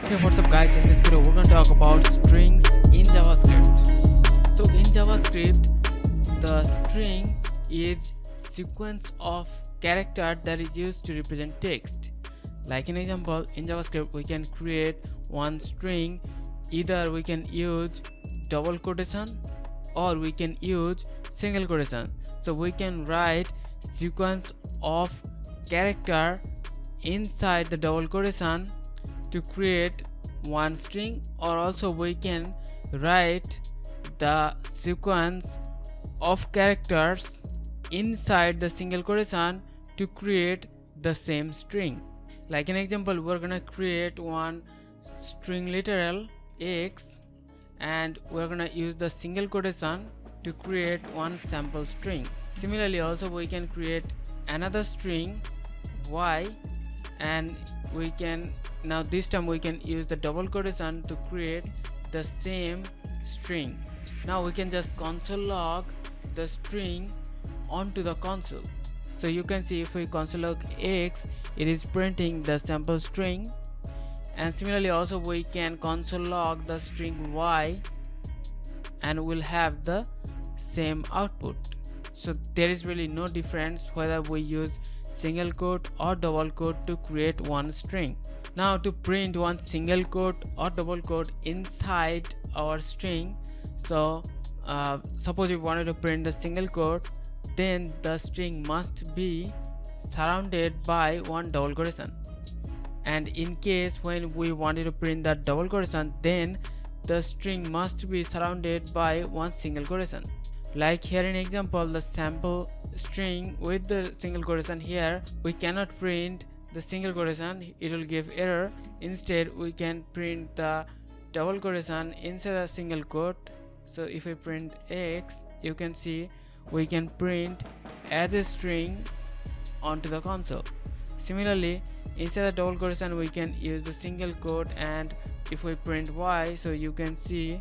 Hey, what's up guys, in this video we're going to talk about strings in JavaScript. So in JavaScript, the string is sequence of character that is used to represent text. Like an example, in JavaScript we can create one string. Either we can use double quotation or we can use single quotation. So we can write sequence of character inside the double quotation to create one string, or also we can write the sequence of characters inside the single quotation to create the same string. Like an example, we're gonna create one string literal x and we're gonna use the single quotation to create one sample string. Similarly, also we can create another string y, and we can now this time we can use the double quotation to create the same string. Now we can just console log the string onto the console. So you can see if we console log x, it is printing the sample string, and similarly also we can console log the string y and we'll have the same output. So there is really no difference whether we use single quote or double quote to create one string. Now to print one single quote or double quote inside our string, so suppose we wanted to print the single quote, then the string must be surrounded by one double quotation. And in case when we wanted to print that double quotation, then the string must be surrounded by one single quotation. Like here in example, the sample string with the single quotation, here we cannot print the single quotation, it will give error. Instead we can print the double quotation inside the single quote. So if we print x, you can see we can print as a string onto the console. Similarly, inside the double quotation we can use the single quote, and if we print y, so you can see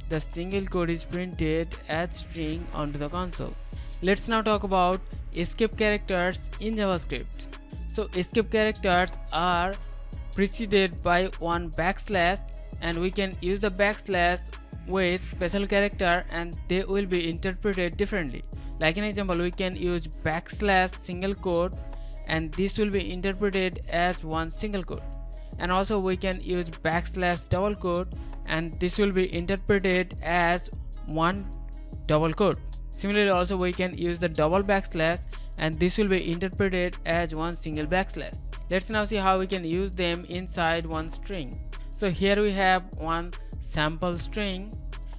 the single quote is printed as string onto the console. Let's now talk about escape characters in JavaScript. So escape characters are preceded by one backslash, and we can use the backslash with special character and they will be interpreted differently. Like an example, we can use backslash single quote and this will be interpreted as one single quote, and also we can use backslash double quote and this will be interpreted as one double quote. Similarly, also we can use the double backslash and this will be interpreted as one single backslash. Let's now see how we can use them inside one string. So here we have one sample string.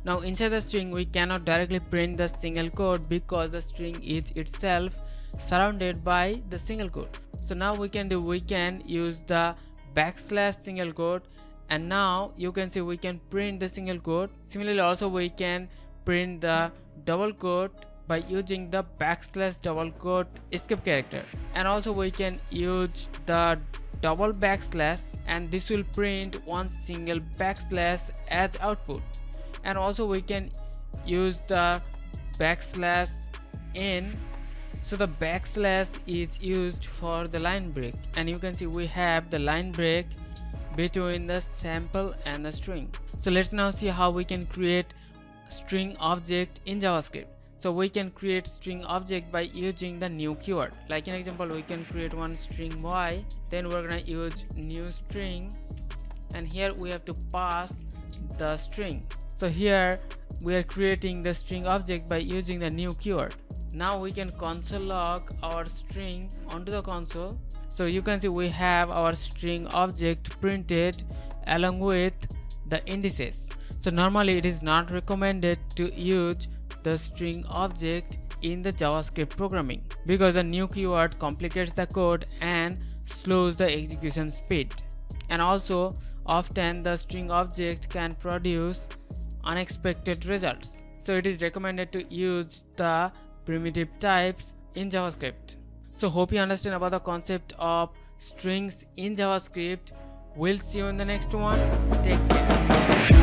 Now inside the string we cannot directly print the single quote because the string is itself surrounded by the single quote. So now we can use the backslash single quote, and now you can see we can print the single quote. Similarly, also we can print the double quote by using the backslash double quote escape character, and also we can use the double backslash and this will print one single backslash as output, and also we can use the backslash n. So the backslash is used for the line break, and you can see we have the line break between the sample and the string. So let's now see how we can create string object in JavaScript. So we can create string object by using the new keyword. Like an example, we can create one string y, then we're gonna use new string, and here we have to pass the string. So here we are creating the string object by using the new keyword. Now we can console log our string onto the console. So you can see we have our string object printed along with the indices. So normally it is not recommended to use the string object in the JavaScript programming because the new keyword complicates the code and slows the execution speed, and also often the string object can produce unexpected results. So it is recommended to use the primitive types in JavaScript. So hope you understand about the concept of strings in JavaScript. We'll see you in the next one. Take care.